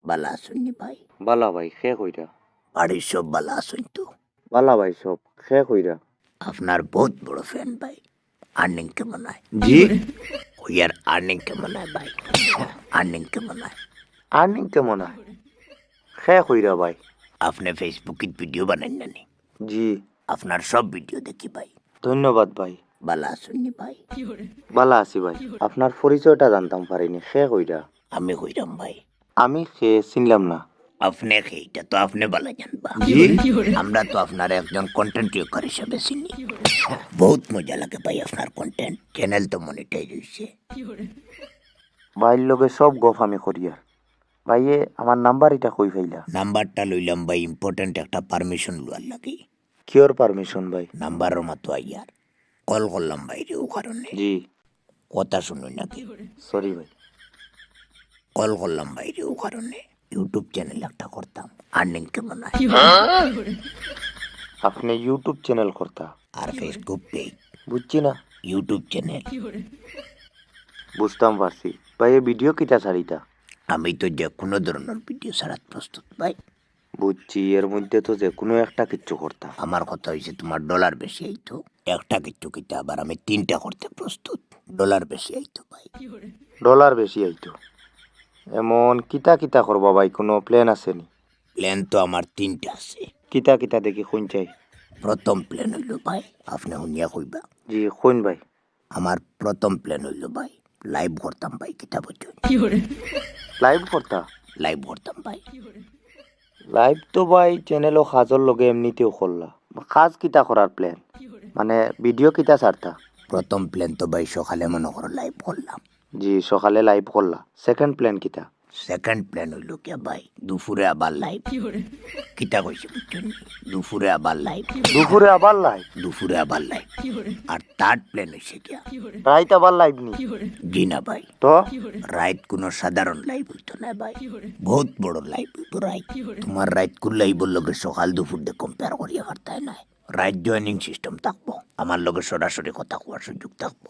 বালা আসুননি ভাই? বালা ভাই খে কইরা? বাড়ির সব বালা আসুন তো? বালা ভাই সব খে কইরা? আপনার বহুত বড় ফ্যান ভাই। আর্নিং কেমন হয়? জি ইয়ার আর্নিং কেমন হয় ভাই? আর্নিং কেমন হয়? আর্নিং কেমন হয়? খে কইরা ভাই? আপনি ফেসবুকে ভিডিও বানান না নি? জি আপনার সব ভিডিও দেখি ভাই। ধন্যবাদ ভাই। বালা আসুননি ভাই? বালা আছি ভাই। আপনার পরিচয়টা জানতাম পারিনি, খে কইরা? আমি কইরাম ভাই। আমি খে চিনলাম না। আপনি এইটা তো আপনি বালা জানবা। জি আমরা তো আপনার একজন কন্টেন্ট ক্রিয়েটর হিসেবে চিনি। বহুত মজা লাগে ভাই আপনার কন্টেন্ট। চ্যানেল তো মনিটাইজ হইছে। ভাইয়ের লগে সব গপ আমি করিয়া। ভাইয়ে আমার নাম্বার এটা কই পাইলা? নাম্বারটা লইলাম ভাই, ইম্পর্টেন্ট একটা পারমিশন লওয়ার লাগে। কিওর পারমিশন ভাই? নাম্বারের মতো আইয়ার কল করলাম ভাই রে, ও কারণে জি কথা শুনুন নাকি। সরি ভাই। কল করলাম ভাই রে, ও কারণে ইউটিউব চ্যানেল একটা করতাম। আর্নিং কেমন হয়? আপনি ইউটিউব চ্যানেল করতা? আর ফেসবুক পেজ, বুঝছি না। YouTube channel. বুঝতাম পারছি। ভাই এ ভিডিও কিটা ছাড়িতা? আমি তো যে কোনো ধরনের ভিডিও ছাড়াত প্রস্তুত ভাই। বুঝছি, এর মধ্যে তো যে কোনো একটা কিচ্ছু করতা। আমার কথা হয়েছে তোমার ডলার বেশি আইতো। একটা কিচ্ছু কিতা আবার আমি 3টা করতে প্রস্তুত। ডলার বেশি আইতো ভাই। ডলার বেশি আইতো? এমন কিতা কিতা করবা ভাই, কোনো প্ল্যান আছে নি? প্ল্যান তো আমার 3টা আছে। কিতা কিতা দেখি কোন চাই? প্রথম প্ল্যান হইল ভাই, আপনি শুনিয়া কইবা। জি কোন ভাই? আমার প্রথম প্ল্যান হইল ভাই, লাইভ করতাম ভাই। কিতা বুঝছেন? লাইভ করতা? লাইভ করতাম ভাই। লাইভ তো ভাই চ্যানেলও কাজর লগে এমনিতেও করলা। কাজ কিতা করার প্ল্যান? মানে ভিডিও কিতা ছাড়তা? প্রথম প্ল্যান তো ভাই সকালে মনে করো লাইভ করলাম। জি সকালে লাইভ করলা। সেকেন্ড প্ল্যান কিতা? সেকেন্ড প্ল্যান হইল কে ভাই, দুপুরে আবার লাইভ। কিতা কইছি বুঝছেন? দুপুরে আবার লাইভ। দুপুরে আবার লাইভ? দুপুরে আবার লাইভ। আর থার্ড প্ল্যান হইছে কিয়া, রাইত আবার লাইভ নি? জি না ভাই, তো রাইত কোনো সাধারণ লাইভ হইতো না ভাই, বহুত বড় লাইভ হইতো রাইত। তোমার রাইত কোন লাইভের লগে সকাল দুপুর দিয়ে কম্পেয়ার করিয়া পারতাই নাই। রাইট জয়েনিং সিস্টেম থাকবো, আমার লগে সরাসরি কথা কোয়ার সুযোগ থাকবো।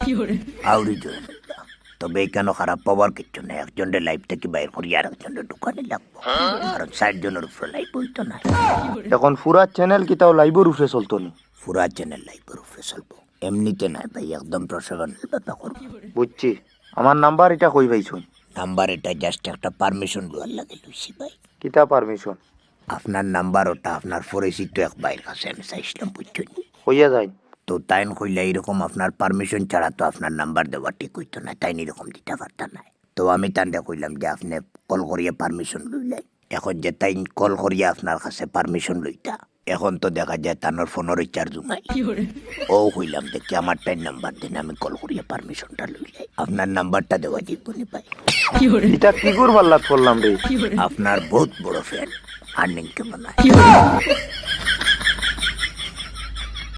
আউরি জয়েন হইবা। তবে এখানে খারাপ পাওয়ার কিচ্ছু নাই। একজনের লাইভ থেকে বাইর করি আর একজনের দোকানে লাগবো, কারণ 60 জনের উপরে লাইভ হইতো না। এখন পুরা চ্যানেল কিতাও লাইভের উঠে চলতো নি? পুরা চ্যানেল লাইভের উপরে চলবো, এমনিতে নাই ভাই, একদম প্রশাসনের ব্যাপার করবো। বুঝছি। আমার নাম্বার এটা কই পাইছুন? নাম্বার এটা জাস্ট একটা পারমিশন লওয়ার লাগে লইছি ভাই। কিতা পারমিশন? আপনার নাম্বার ওটা আপনার পরিচিত এক ভাইয়ের কাছে আমি চাইছিলাম বুঝছেন। হইয়া যায়? তো তাই কইলে এরকম আপনার পারমিশন ছাড়া তো আপনার নাম্বার দেওয়া ঠিক হইতো না, তাই এরকম দিতে পারত না। তো আমি তান্ডে কইলাম যে আপনি কল করিয়া পারমিশন লইলেন। এখন যে তাই কল করিয়া আপনার কাছে পারমিশন লইতা, এখন তো দেখা যায় তানোর ফোনের রিচার্জ নাই। ও কইলাম দেখি আমার টাইম নাম্বার দেন, আমি কল করিয়া পারমিশনটা লইলাই। আপনার নাম্বারটা দেওয়া যাইব নি ভাই? এটা কি করবার লাগ করলাম রে? আপনার বহুত বড় ফ্যান। আর্নিং কেমন হয়?